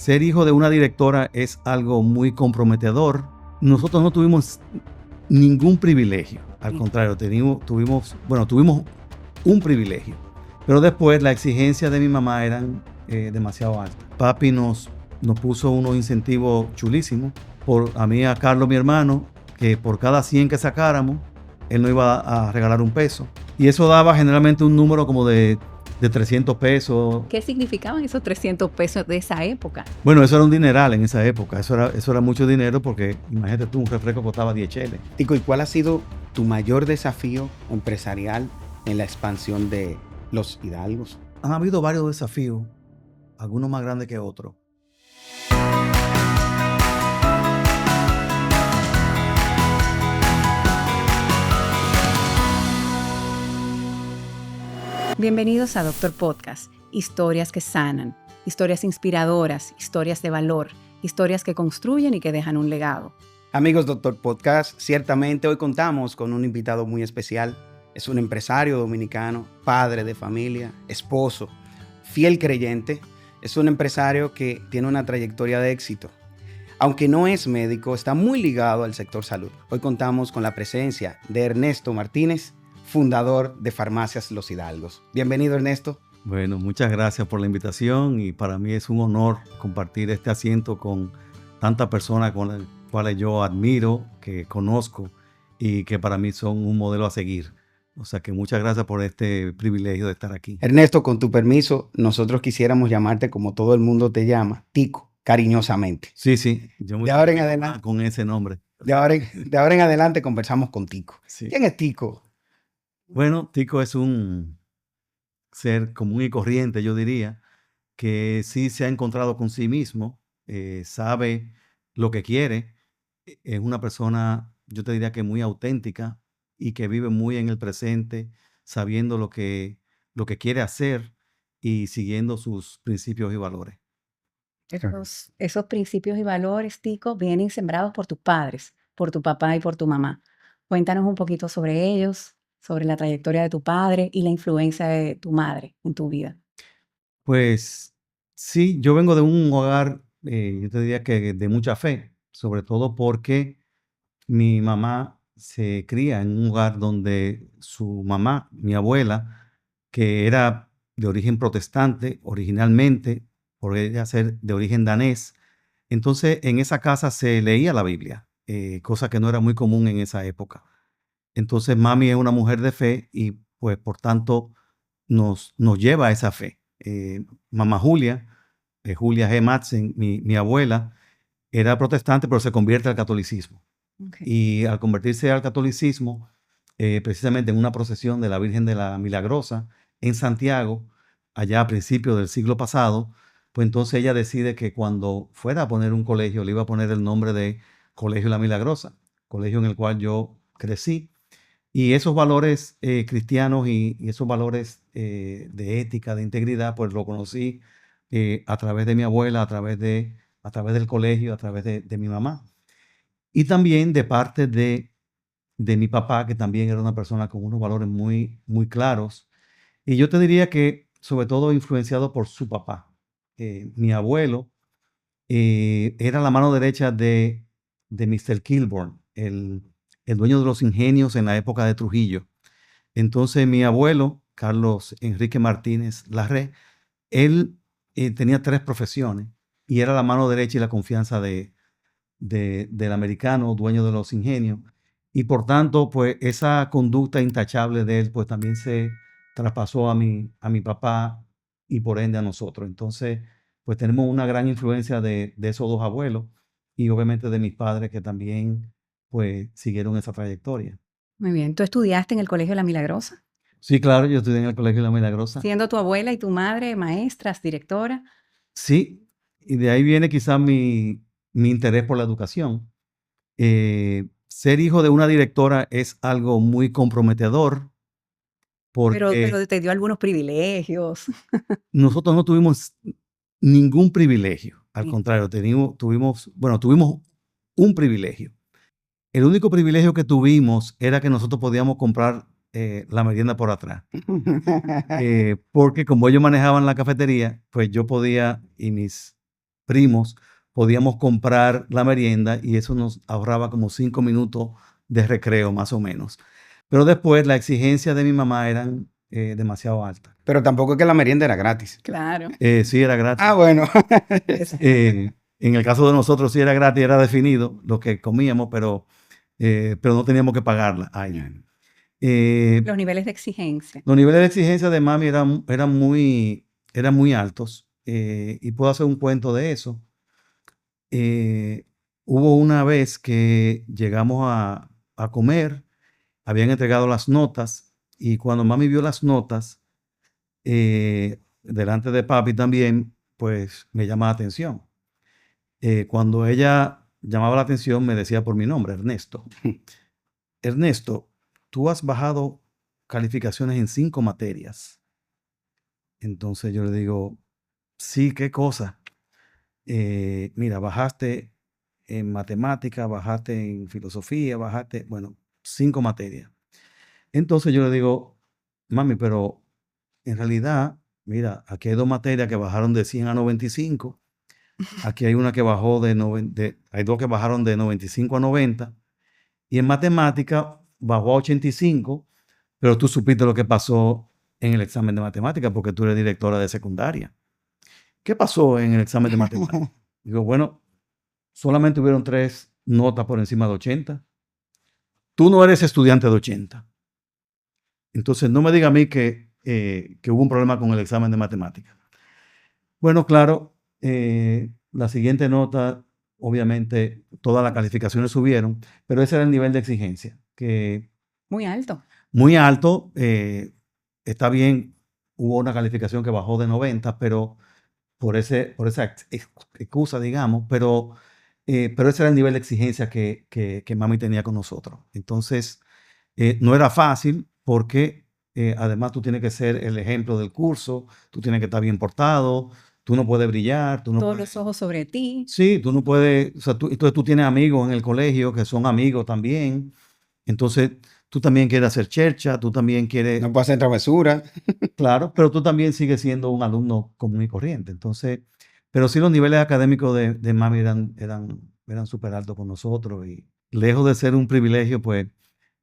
ser hijo de una directora es algo muy comprometedor. Nosotros no tuvimos ningún privilegio. Al contrario, tuvimos un privilegio. Pero después las exigencias de mi mamá eran demasiado altas. Papi nos puso unos incentivos chulísimos. A mí, a Carlos, mi hermano, que por cada 100 que sacáramos, él nos iba a regalar un peso. Y eso daba generalmente un número como de 300 pesos. ¿Qué significaban esos 300 pesos de esa época? Bueno, eso era un dineral en esa época. Eso era mucho dinero porque, imagínate tú, un refresco costaba 10 cheles. Tico, ¿y cuál ha sido tu mayor desafío empresarial en la expansión de Los Hidalgos? Han habido varios desafíos, algunos más grandes que otros. Bienvenidos a Doctor Podcast, historias que sanan, historias inspiradoras, historias de valor, historias que construyen y que dejan un legado. Amigos Doctor Podcast, ciertamente hoy contamos con un invitado muy especial. Es un empresario dominicano, padre de familia, esposo, fiel creyente. Es un empresario que tiene una trayectoria de éxito. Aunque no es médico, está muy ligado al sector salud. Hoy contamos con la presencia de Ernesto Martínez, fundador de Farmacias Los Hidalgos. Bienvenido, Ernesto. Bueno, muchas gracias por la invitación y para mí es un honor compartir este asiento con tantas personas con las cuales yo admiro, que conozco y que para mí son un modelo a seguir. O sea que muchas gracias por este privilegio de estar aquí. Ernesto, con tu permiso, nosotros quisiéramos llamarte como todo el mundo te llama, Tico, cariñosamente. Sí. Yo de ahora en adelante, con ese nombre. De ahora en adelante conversamos con Tico. Sí. ¿Quién es Tico? Bueno, Tico es un ser común y corriente, yo diría, que sí se ha encontrado con sí mismo, sabe lo que quiere, es una persona, yo te diría que muy auténtica y que vive muy en el presente, sabiendo lo que quiere hacer y siguiendo sus principios y valores. Esos principios y valores, Tico, vienen sembrados por tus padres, por tu papá y por tu mamá. Cuéntanos un poquito sobre ellos, sobre la trayectoria de tu padre y la influencia de tu madre en tu vida. Pues sí, yo vengo de un hogar, yo te diría que de mucha fe, sobre todo porque mi mamá se cría en un hogar donde su mamá, mi abuela, que era de origen protestante originalmente, por ella ser de origen danés, entonces en esa casa se leía la Biblia, cosa que no era muy común en esa época. Entonces mami es una mujer de fe y pues por tanto nos lleva a esa fe. Mamá Julia, Julia G. Madsen, mi abuela, era protestante pero se convierte al catolicismo. Okay. Y al convertirse al catolicismo, precisamente en una procesión de la Virgen de la Milagrosa en Santiago, allá a principios del siglo pasado, pues entonces ella decide que cuando fuera a poner un colegio, le iba a poner el nombre de Colegio La Milagrosa, colegio en el cual yo crecí. Y esos valores cristianos y esos valores de ética, de integridad, pues lo conocí a través de mi abuela, a través del colegio, a través de mi mamá. Y también de parte de mi papá, que también era una persona con unos valores muy, muy claros. Y yo te diría que sobre todo influenciado por su papá. Mi abuelo era la mano derecha de Mr. Kilburn, el dueño de los ingenios en la época de Trujillo. Entonces mi abuelo, Carlos Enrique Martínez Larré, él tenía 3 profesiones y era la mano derecha y la confianza del americano, dueño de los ingenios. Y por tanto, pues esa conducta intachable de él, pues también se traspasó a mi papá y por ende a nosotros. Entonces, pues tenemos una gran influencia de esos 2 abuelos y obviamente de mis padres que también, pues, siguieron esa trayectoria. Muy bien. ¿Tú estudiaste en el Colegio La Milagrosa? Sí, claro, yo estudié en el Colegio La Milagrosa. Siendo tu abuela y tu madre maestras, directora. Sí, y de ahí viene quizás mi interés por la educación. Ser hijo de una directora es algo muy comprometedor Pero porque te dio algunos privilegios. nosotros no tuvimos ningún privilegio. Al Sí. contrario, tuvimos un privilegio. El único privilegio que tuvimos era que nosotros podíamos comprar la merienda por atrás. Porque como ellos manejaban la cafetería, pues yo podía y mis primos, podíamos comprar la merienda y eso nos ahorraba como 5 minutos de recreo más o menos. Pero después la exigencia de mi mamá eran demasiado altas. Pero tampoco es que la merienda era gratis. Claro. Sí, era gratis. Ah, bueno. En el caso de nosotros sí era gratis, era definido lo que comíamos, pero no teníamos que pagarla. Ay. Los niveles de exigencia. Los niveles de exigencia de mami eran muy altos y puedo hacer un cuento de eso. Hubo una vez que llegamos a comer, habían entregado las notas y cuando mami vio las notas, delante de papi también, pues me llama la atención. Cuando ella llamaba la atención, me decía por mi nombre, Ernesto. Ernesto, tú has bajado calificaciones en 5 materias. Entonces yo le digo, sí, ¿qué cosa? Mira, bajaste en matemática, bajaste en filosofía, bajaste, bueno, 5 materias. Entonces yo le digo, mami, pero en realidad, mira, aquí hay 2 materias que bajaron de 100 a 95. Aquí hay una que bajó hay 2 que bajaron de 95 a 90. Y en matemática bajó a 85, pero tú supiste lo que pasó en el examen de matemática porque tú eres directora de secundaria. ¿Qué pasó en el examen de matemática? Digo, bueno, solamente hubieron 3 notas por encima de 80. Tú no eres estudiante de 80. Entonces, no me diga a mí que hubo un problema con el examen de matemática. Bueno, claro, la siguiente nota, obviamente, todas las calificaciones subieron, pero ese era el nivel de exigencia, que Muy alto. muy alto. Está bien, hubo una calificación que bajó de 90, pero por esa excusa, digamos, pero ese era el nivel de exigencia que mami tenía con nosotros. Entonces, no era fácil porque además tú tienes que ser el ejemplo del curso, tú tienes que estar bien portado, tú no puedes brillar, tú no Todos puedes... los ojos sobre ti. Sí, tú no puedes, o sea, entonces tú tienes amigos en el colegio que son amigos también, entonces tú también quieres hacer chercha, tú también quieres... No puedo hacer travesura. Claro, pero tú también sigues siendo un alumno común y corriente. Entonces, pero sí los niveles académicos de mami eran súper altos con nosotros y lejos de ser un privilegio, pues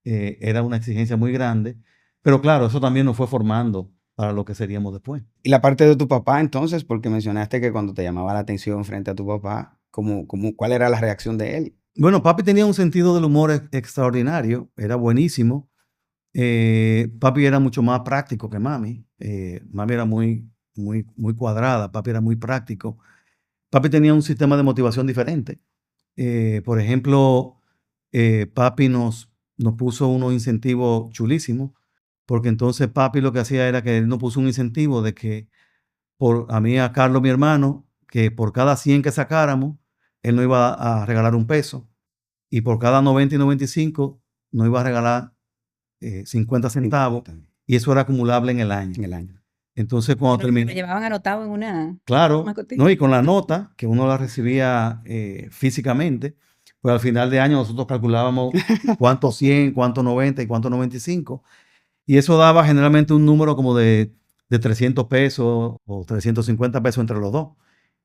era una exigencia muy grande. Pero claro, eso también nos fue formando para lo que seríamos después. Y la parte de tu papá, entonces, porque mencionaste que cuando te llamaba la atención frente a tu papá, ¿cuál era la reacción de él? Bueno, papi tenía un sentido del humor extraordinario, era buenísimo. Papi era mucho más práctico que mami. Mami era muy, muy, muy cuadrada, papi era muy práctico. Papi tenía un sistema de motivación diferente. Por ejemplo, papi nos puso unos incentivos chulísimos, porque entonces papi lo que hacía era que él nos puso un incentivo de que a mí, a Carlos, mi hermano, que por cada 100 que sacáramos, él nos iba a regalar un peso, y por cada 90 y 95 nos iba a regalar 50 centavos, y eso era acumulable en el año. En el año. Entonces, cuando Lo terminó... llevaban anotado en una Claro, macotita. ¿no? Y con la nota, que uno la recibía físicamente, pues al final de año nosotros calculábamos cuántos 100, cuántos 90 y cuántos 95. Y eso daba generalmente un número como de 300 pesos o 350 pesos entre los dos.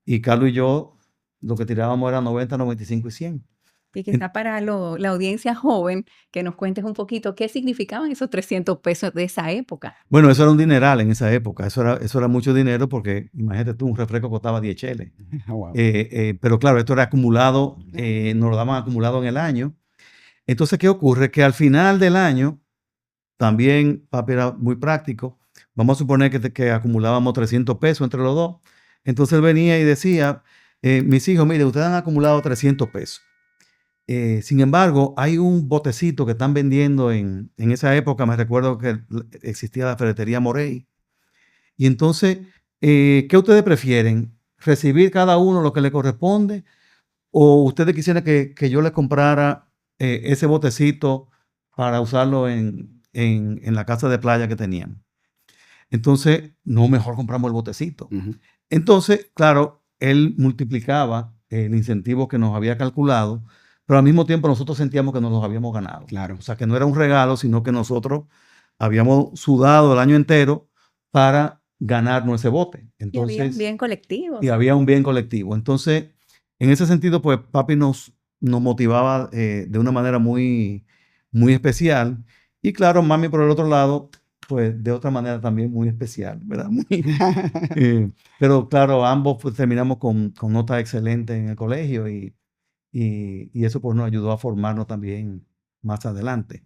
Y Carlos y yo lo que tirábamos era 90, 95 y 100. Y quizá para la audiencia joven, que nos cuentes un poquito qué significaban esos 300 pesos de esa época. Bueno, eso era un dineral en esa época. Eso era mucho dinero porque, imagínate tú, un refresco costaba 10 cheles. Oh, wow. Pero claro, esto era acumulado, nos lo daban acumulado en el año. Entonces, ¿qué ocurre? Que al final del año, también papi era muy práctico. Vamos a suponer que acumulábamos 300 pesos entre los dos. Entonces él venía y decía, mis hijos, mire, ustedes han acumulado 300 pesos. Sin embargo, hay un botecito que están vendiendo en esa época. Me recuerdo que existía la ferretería Morey. Y entonces, ¿qué ustedes prefieren? ¿Recibir cada uno lo que le corresponde? ¿O ustedes quisieran que yo les comprara ese botecito para usarlo en la casa de playa que tenían? Entonces, no, mejor compramos el botecito. Ujú. Entonces, claro, él multiplicaba el incentivo que nos había calculado, pero al mismo tiempo nosotros sentíamos que nos los habíamos ganado. Claro. O sea, que no era un regalo, sino que nosotros habíamos sudado el año entero para ganarnos ese bote. Y había un Entonces, bien colectivo. y había un bien colectivo. Entonces, en ese sentido, pues papi nos motivaba de una manera muy, muy especial. Y claro, mami por el otro lado, pues de otra manera también muy especial, ¿verdad? Pero claro, ambos pues, terminamos con notas excelentes en el colegio y eso pues nos ayudó a formarnos también más adelante.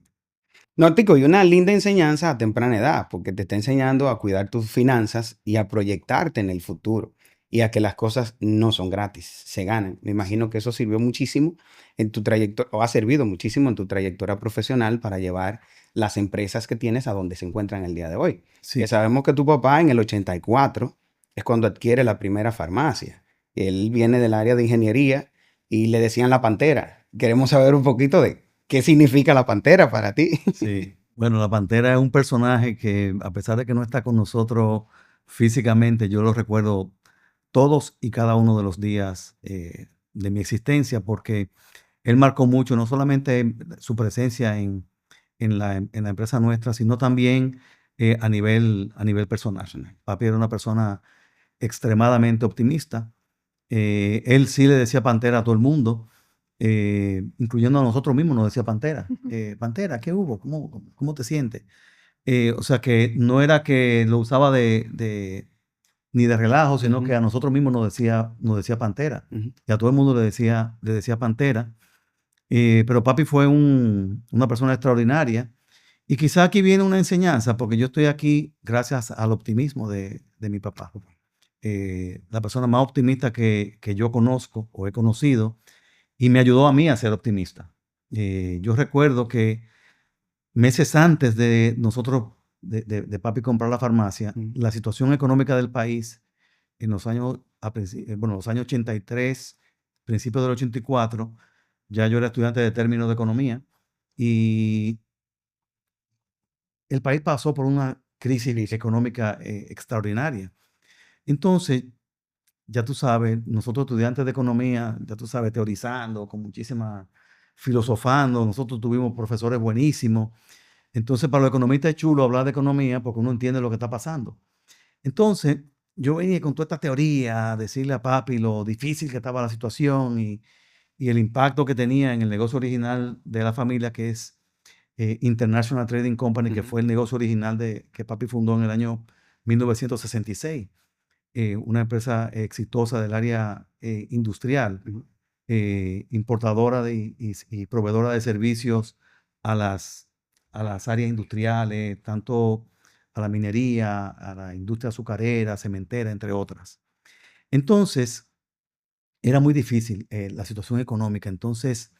No, Tico, y una linda enseñanza a temprana edad, porque te está enseñando a cuidar tus finanzas y a proyectarte en el futuro y a que las cosas no son gratis, se ganan. Me imagino que eso sirvió muchísimo en tu trayectoria, o ha servido muchísimo en tu trayectoria profesional para llevar las empresas que tienes a donde se encuentran el día de hoy. Que Sí, sabemos que tu papá en el 84 es cuando adquiere la primera farmacia. Él viene del área de ingeniería y le decían la pantera. Queremos saber un poquito de qué significa la pantera para ti. sí. Bueno, la Pantera es un personaje que a pesar de que no está con nosotros físicamente, yo lo recuerdo todos y cada uno de los días de mi existencia porque él marcó mucho, no solamente su presencia en la empresa nuestra, sino también a nivel personal. Papi era una persona extremadamente optimista. Él sí le decía Pantera a todo el mundo, incluyendo a nosotros mismos, nos decía Pantera. Pantera, ¿qué hubo? ¿Cómo te sientes? O sea que no era que lo usaba ni de relajo, sino que a nosotros mismos nos decía Pantera. Ujú. Y a todo el mundo le decía Pantera. Pero papi fue una persona extraordinaria. Y quizá aquí viene una enseñanza, porque yo estoy aquí gracias al optimismo de mi papá. La persona más optimista que yo conozco o he conocido y me ayudó a mí a ser optimista. Yo recuerdo que meses antes de nosotros, de papi comprar la farmacia, Mm. la situación económica del país en los años, los años 83, principios del 84, ya yo era estudiante de términos de economía y el país pasó por una crisis económica extraordinaria. Entonces, ya tú sabes, nosotros estudiantes de economía, ya tú sabes, teorizando, con muchísima filosofando, nosotros tuvimos profesores buenísimos. Entonces, para los economistas es chulo hablar de economía porque uno entiende lo que está pasando. Entonces, yo venía con toda esta teoría, a decirle a papi lo difícil que estaba la situación y el impacto que tenía en el negocio original de la familia, que es International Trading Company, que Ujú. fue el negocio original que papi fundó en el año 1966, una empresa exitosa del área industrial, Ujú. importadora y proveedora de servicios a las áreas industriales, tanto a la minería, a la industria azucarera, cementera, entre otras. Entonces, era muy difícil la situación económica. Entonces,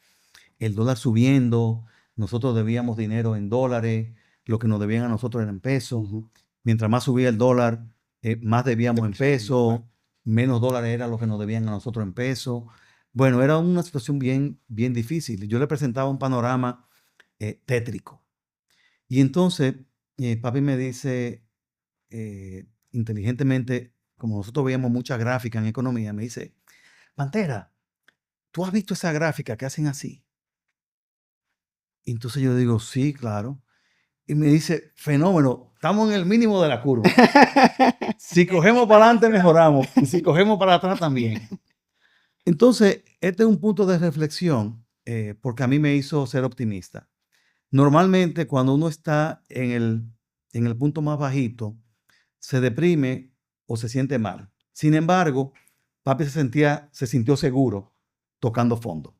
el dólar subiendo, nosotros debíamos dinero en dólares, lo que nos debían a nosotros era en pesos. Ujú. Mientras más subía el dólar, más debíamos en Sí, pesos, claro. menos dólares era lo que nos debían a nosotros en pesos. Bueno, era una situación bien, bien difícil. Yo le presentaba un panorama tétrico. Y entonces, papi me dice, inteligentemente, como nosotros veíamos muchas gráficas en economía, me dice, Pantera, ¿tú has visto esa gráfica que hacen así? Y entonces yo digo, sí, claro. Y me dice, fenómeno, estamos en el mínimo de la curva. Si cogemos para adelante, mejoramos. Y si cogemos para atrás, también. Entonces, este es un punto de reflexión, porque a mí me hizo ser optimista. Normalmente, cuando uno está en el punto más bajito, se deprime o se siente mal. Sin embargo, papi se sintió seguro tocando fondo.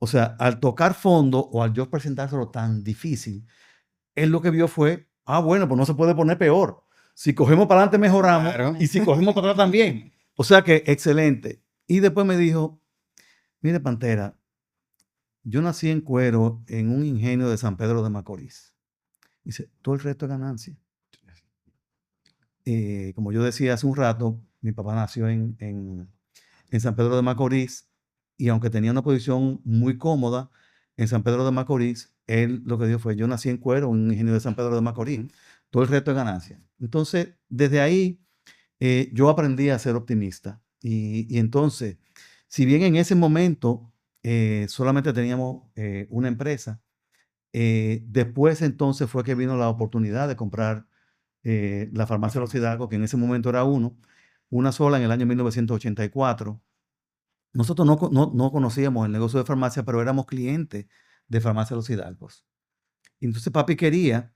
O sea, al tocar fondo o al yo presentárselo tan difícil, él lo que vio fue, bueno, pues no se puede poner peor. Si cogemos para adelante, mejoramos. Claro. Y si cogemos para atrás, también. O sea que, excelente. Y después me dijo, mire, Pantera, yo nací en Cuero, en un ingenio de San Pedro de Macorís. Dice, todo el resto es ganancia. Como yo decía hace un rato, mi papá nació en San Pedro de Macorís y aunque tenía una posición muy cómoda en San Pedro de Macorís, él lo que dijo fue, yo nací en Cuero, un ingenio de San Pedro de Macorís, Ujú. todo el resto es ganancia. Entonces, desde ahí yo aprendí a ser optimista y entonces, si bien en ese momento solamente teníamos una empresa, después entonces fue que vino la oportunidad de comprar la farmacia Los Hidalgos, que en ese momento era una sola en el año 1984. Nosotros no conocíamos el negocio de farmacia, pero éramos clientes de Farmacia Los Hidalgos. Entonces papi quería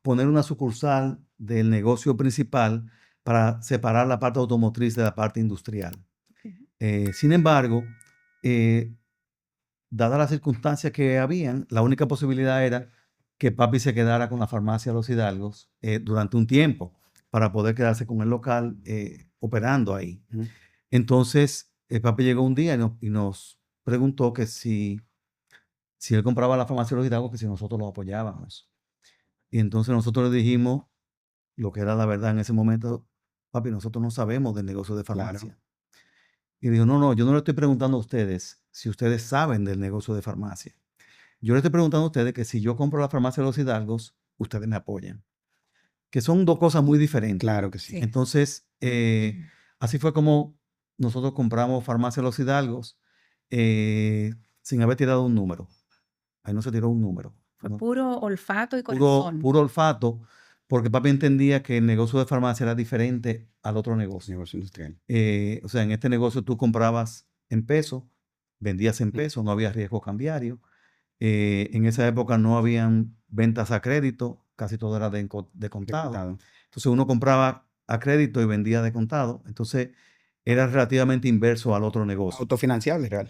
poner una sucursal del negocio principal para separar la parte automotriz de la parte industrial. Sin embargo, dadas las circunstancias que habían, la única posibilidad era que papi se quedara con la farmacia Los Hidalgos durante un tiempo para poder quedarse con el local operando ahí. Ujú. Entonces, papi llegó un día y nos preguntó que si él compraba la farmacia Los Hidalgos, que si nosotros lo apoyábamos. Y entonces nosotros le dijimos lo que era la verdad en ese momento: papi, nosotros no sabemos del negocio de Claro. farmacia. Y dijo: no, yo no le estoy preguntando a ustedes si ustedes saben del negocio de farmacia. Yo le estoy preguntando a ustedes que si yo compro la farmacia de Los Hidalgos, ustedes me apoyan. Que son dos cosas muy diferentes. Claro que sí. Sí. Entonces, así fue como nosotros compramos farmacia Los Hidalgos sin haber tirado un número. Ahí no se tiró un número. Fue ¿no? puro olfato y Puro, corazón. puro olfato, porque papi entendía que el negocio de farmacia era diferente al otro negocio. Negocio industrial. O sea, en este negocio tú comprabas en pesos, vendías en pesos, no había riesgo cambiario. En esa época no habían ventas a crédito, casi todo era de contado. Contado. Entonces uno compraba a crédito y vendía de contado. Entonces era relativamente inverso al otro negocio. Autofinanciable, real.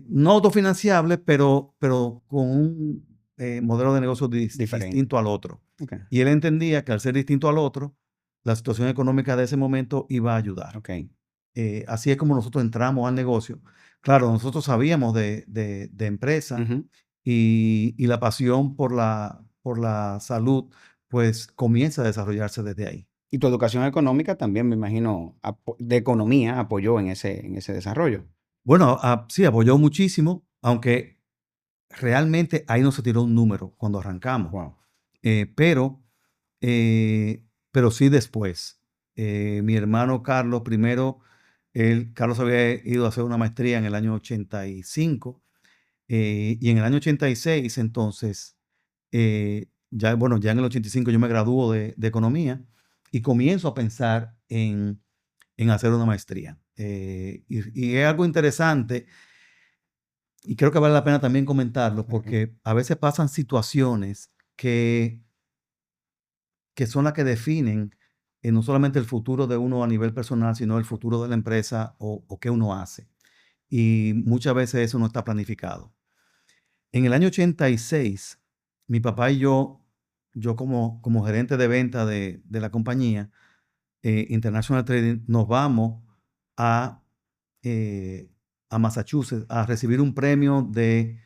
No autofinanciable, pero con un modelo de negocio Diferente. distinto al otro. Ok. Y él entendía que al ser distinto al otro, la situación económica de ese momento iba a ayudar. Ok. Así es como nosotros entramos al negocio. Claro, nosotros sabíamos de empresa Ujú. y la pasión por la salud, pues comienza a desarrollarse desde ahí. Y tu educación económica también, me imagino, de economía apoyó en ese desarrollo. Bueno, sí, apoyó muchísimo, aunque realmente ahí no se tiró un número cuando arrancamos. Wow. Pero sí después. Mi hermano Carlos, primero, Carlos había ido a hacer una maestría en el año 85 y en el año 86, entonces, ya en el 85 yo me gradúo de economía y comienzo a pensar en hacer una maestría. Y es algo interesante y creo que vale la pena también comentarlo porque a veces pasan situaciones que son las que definen no solamente el futuro de uno a nivel personal, sino el futuro de la empresa o qué uno hace. Y muchas veces eso no está planificado. En el año 86, mi papá y yo como gerente de venta de la compañía, International Trading, nos vamos a, a Massachusetts a recibir un premio de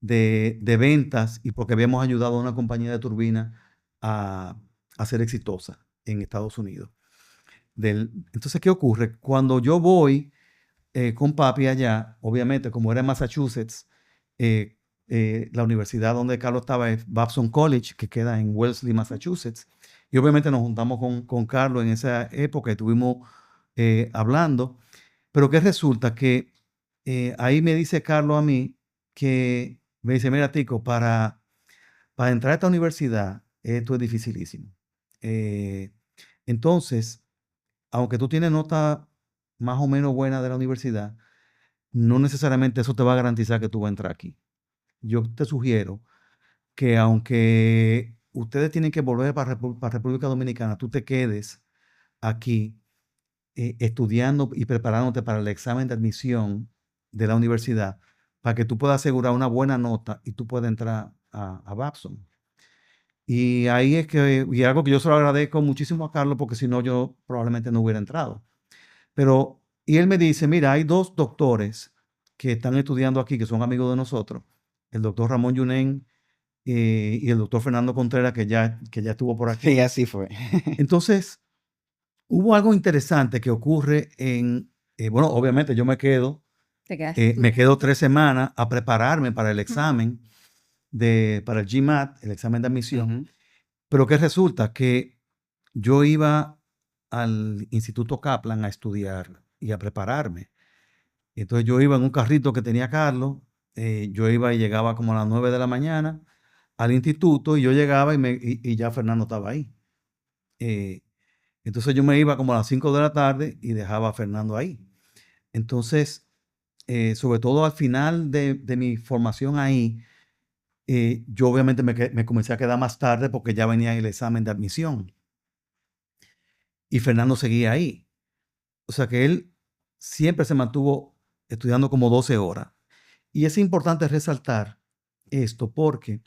ventas y porque habíamos ayudado a una compañía de turbinas a ser exitosa en Estados Unidos. Entonces, ¿qué ocurre? Cuando yo voy con papi allá, obviamente, como era en Massachusetts, la universidad donde Carlos estaba es Babson College, que queda en Wellesley, Massachusetts. Y obviamente nos juntamos con Carlos en esa época y estuvimos hablando. Pero que resulta que ahí me dice Carlos a mí que me dice: mira, Tico, para entrar a esta universidad esto es dificilísimo. Entonces, aunque tú tienes nota más o menos buena de la universidad, no necesariamente eso te va a garantizar que tú vas a entrar aquí. Yo te sugiero que aunque ustedes tienen que volver para República Dominicana, tú te quedes aquí estudiando y preparándote para el examen de admisión de la universidad para que tú puedas asegurar una buena nota y tú puedas entrar a Babson. Y ahí es que, y algo que yo se lo agradezco muchísimo a Carlos, porque si no yo probablemente no hubiera entrado. Pero, y él me dice: mira, hay dos doctores que están estudiando aquí, que son amigos de nosotros, el doctor Ramón Yunén y el doctor Fernando Contreras, que ya estuvo por aquí. Sí, así fue. Entonces, hubo algo interesante que ocurre bueno, obviamente yo me quedo, Te quedas me quedo 3 semanas a prepararme para el examen, para el GMAT, el examen de admisión. Ujú. Pero que resulta que yo iba al Instituto Kaplan a estudiar y a prepararme. Entonces yo iba en un carrito que tenía Carlos, yo iba y llegaba como a las 9 de la mañana al instituto y yo llegaba y ya Fernando estaba ahí. Eh, entonces yo me iba como a las 5 de la tarde y dejaba a Fernando ahí. Entonces, sobre todo al final de mi formación ahí, yo obviamente me comencé a quedar más tarde porque ya venía el examen de admisión y Fernando seguía ahí. O sea que él siempre se mantuvo estudiando como 12 horas. Y es importante resaltar esto porque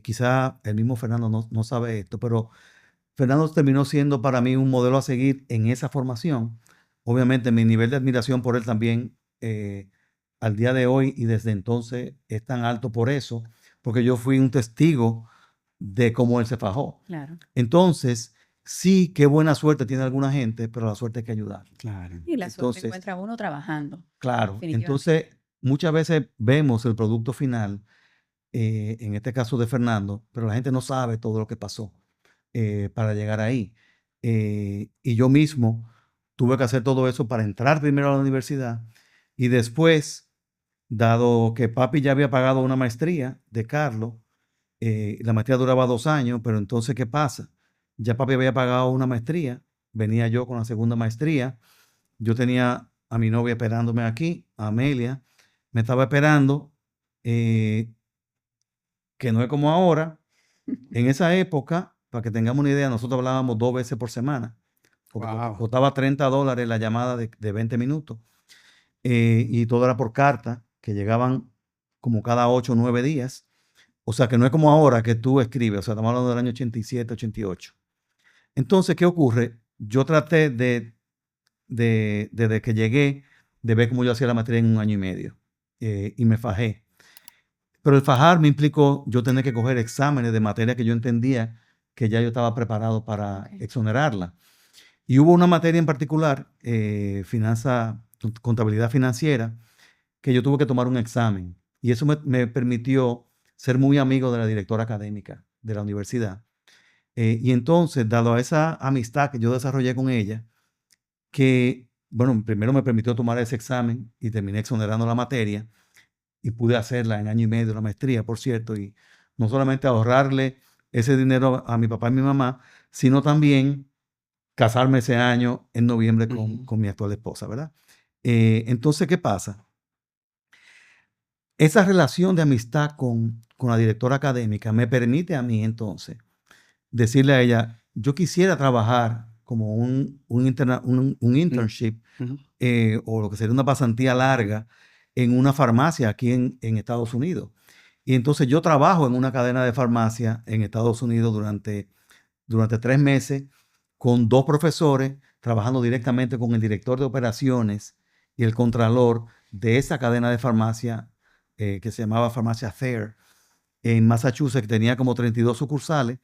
quizá el mismo Fernando no sabe esto, pero Fernando terminó siendo para mí un modelo a seguir en esa formación. Obviamente mi nivel de admiración por él también al día de hoy y desde entonces es tan alto por eso, porque yo fui un testigo de cómo él se fajó. Claro. Entonces, sí, qué buena suerte tiene alguna gente, pero la suerte hay que ayudar. Claro. Y la suerte Entonces, encuentra uno trabajando, claro, definitivamente. entonces muchas veces vemos el producto final, en este caso de Fernando, pero la gente no sabe todo lo que pasó para llegar ahí. Y yo mismo tuve que hacer todo eso para entrar primero a la universidad y después, dado que papi ya había pagado una maestría de Carlos, la maestría duraba 2 años, pero entonces, ¿qué pasa? Ya papi había pagado una maestría, venía yo con la segunda maestría, yo tenía a mi novia esperándome aquí, a Amelia, me estaba esperando, eh, que no es como ahora. En esa época, para que tengamos una idea, nosotros hablábamos 2 veces por semana, porque Wow. costaba $30 la llamada de 20 minutos, y todo era por carta, que llegaban como cada 8 o 9 días. O sea, que no es como ahora que tú escribes, o sea, estamos hablando del año 87, 88. Entonces, ¿qué ocurre? Yo traté desde que llegué, de ver cómo yo hacía la materia en 1 año y medio, y me fajé. Pero el fajar me implicó yo tener que coger exámenes de materia que yo entendía que ya yo estaba preparado para Ok. exonerarla. Y hubo una materia en particular, contabilidad financiera, que yo tuve que tomar un examen. Y eso me permitió ser muy amigo de la directora académica de la universidad. Y entonces, dado a esa amistad que yo desarrollé con ella, que, bueno, primero me permitió tomar ese examen y terminé exonerando la materia y pude hacerla en 1 año y medio, la maestría, por cierto, y no solamente ahorrarle ese dinero a mi papá y mi mamá, sino también casarme ese año en noviembre con mi actual esposa, ¿verdad? Entonces, ¿qué pasa? Esa relación de amistad con la directora académica me permite a mí entonces decirle a ella, yo quisiera trabajar como un internship, o lo que sería una pasantía larga en una farmacia aquí en Estados Unidos. Y entonces yo trabajo en una cadena de farmacia en Estados Unidos durante 3 meses con 2 profesores, trabajando directamente con el director de operaciones y el contralor de esa cadena de farmacia, que se llamaba Farmacia Fair en Massachusetts, que tenía como 32 sucursales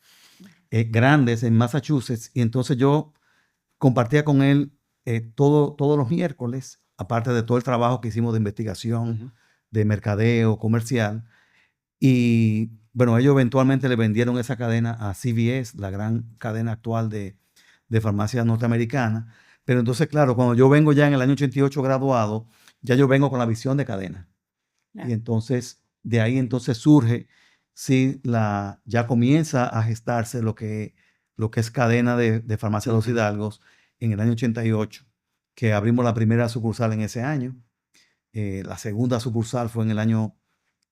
grandes en Massachusetts. Y entonces yo compartía con él todos los miércoles, aparte de todo el trabajo que hicimos de investigación, de mercadeo, comercial. Y bueno, ellos eventualmente le vendieron esa cadena a CVS, la gran cadena actual de farmacias norteamericanas. Pero entonces, claro, cuando yo vengo ya en el año 88 graduado, ya yo vengo con la visión de cadena. Claro. Y entonces, de ahí entonces surge, sí, ya comienza a gestarse lo que es cadena de farmacia Los Hidalgos en el año 88, que abrimos la primera sucursal en ese año. La segunda sucursal fue en el año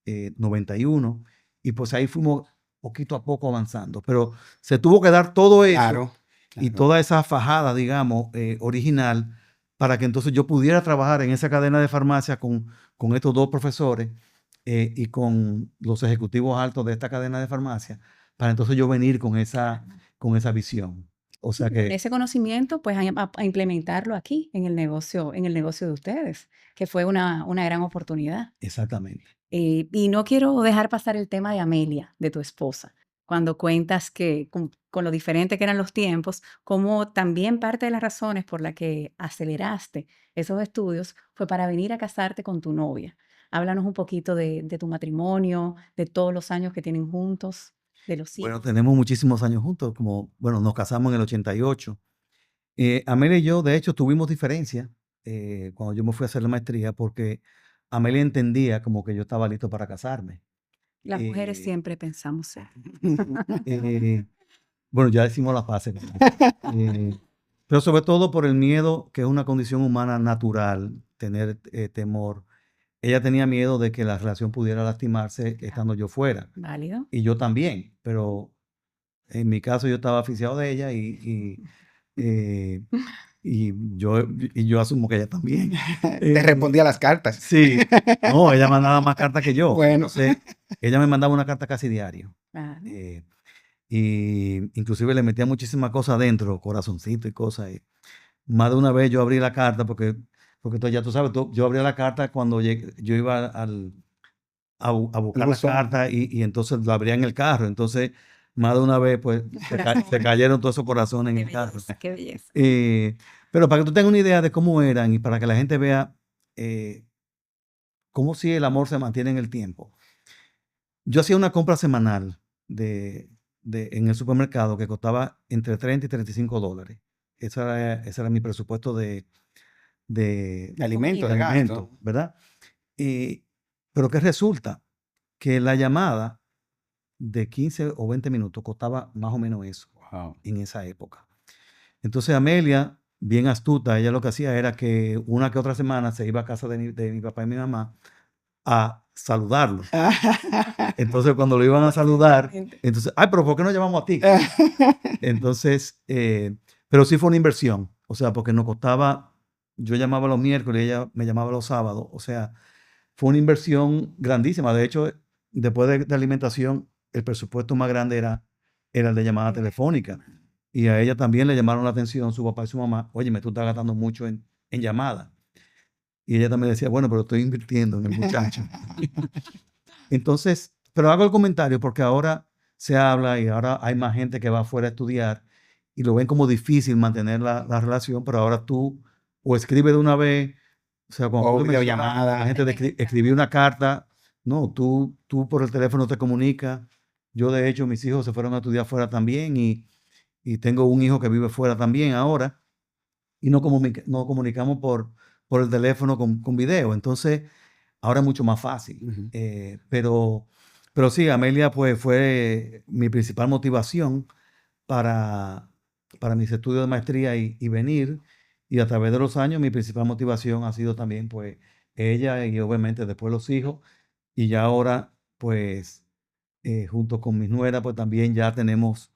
91, y pues ahí fuimos poquito a poco avanzando. Pero se tuvo que dar todo eso Claro, y claro. toda esa fajada, digamos, original, para que entonces yo pudiera trabajar en esa cadena de farmacia con estos 2 profesores y con los ejecutivos altos de esta cadena de farmacia, para entonces yo venir con esa visión. O sea Con que, ese conocimiento, pues a implementarlo aquí en el negocio de ustedes, que fue una gran oportunidad. exactamente. Y no quiero dejar pasar el tema de Amelia, de tu esposa, cuando cuentas que con lo diferente que eran los tiempos, como también parte de las razones por las que aceleraste esos estudios fue para venir a casarte con tu novia. Háblanos un poquito de tu matrimonio, de todos los años que tienen juntos, de los Bueno, hijos. tenemos muchísimos años juntos, bueno, nos casamos en el 88. Amelia y yo, de hecho, tuvimos diferencias cuando yo me fui a hacer la maestría, porque Amelia entendía como que yo estaba listo para casarme. Las mujeres Eh, siempre pensamos eso. bueno, ya decimos la fase. Pero sobre todo por el miedo, que es una condición humana natural, tener temor. Ella tenía miedo de que la relación pudiera lastimarse estando yo fuera. ¿Válido? Y yo también, pero en mi caso yo estaba aficiado de ella eh, y yo asumo que ella también. Te respondía las cartas. Sí, no, ella mandaba más cartas que yo. Bueno. Entonces, ella me mandaba una carta casi diario. Claro. Y inclusive le metía muchísimas cosas adentro, corazoncito y cosas. Y más de una vez yo abrí la carta porque ya tú sabes, yo abría la carta cuando yo iba a buscar la buzón. carta y entonces la abría en el carro. Entonces, más de una vez, pues, se cayeron todos esos corazones en Qué el carro. belleza, qué belleza. Pero para que tú tengas una idea de cómo eran y para que la gente vea cómo si el amor se mantiene en el tiempo. Yo hacía una compra semanal en el supermercado que costaba entre 30 y $35. Ese era mi presupuesto de De alimento, de de alimento, gasto. ¿verdad? Pero ¿qué resulta? Que la llamada de 15 o 20 minutos costaba más o menos eso Wow. en esa época. Entonces Amelia, bien astuta, ella lo que hacía era que una que otra semana se iba a casa de mi papá y mi mamá a saludarlo. Entonces cuando lo iban a saludar, entonces, ay, pero ¿por qué no llamamos a ti? Entonces, pero sí fue una inversión, o sea, porque nos costaba, yo llamaba los miércoles y ella me llamaba los sábados, o sea, fue una inversión grandísima. De hecho, después de alimentación, el presupuesto más grande era el de llamada telefónica. Y a ella también le llamaron la atención su papá y su mamá, oye, tú estás gastando mucho en llamadas. Y ella también decía, bueno, pero estoy invirtiendo en el muchacho. Entonces, pero hago el comentario porque ahora se habla y ahora hay más gente que va afuera a estudiar y lo ven como difícil mantener la relación, pero ahora tú o escribes de una vez, o sea, cuando O tú mencionas videollamada. la gente de escribir una carta, no, tú por el teléfono te comunicas. Yo, de hecho, mis hijos se fueron a estudiar afuera también y tengo un hijo que vive fuera también ahora y nos comunicamos por el teléfono con video. Entonces, ahora es mucho más fácil. Ujú. Pero sí, Amelia pues fue mi principal motivación para, para mis estudios de maestría y venir. Y a través de los años mi principal motivación ha sido también pues ella y obviamente después los hijos. Y ya ahora pues junto con mis nueras pues también ya tenemos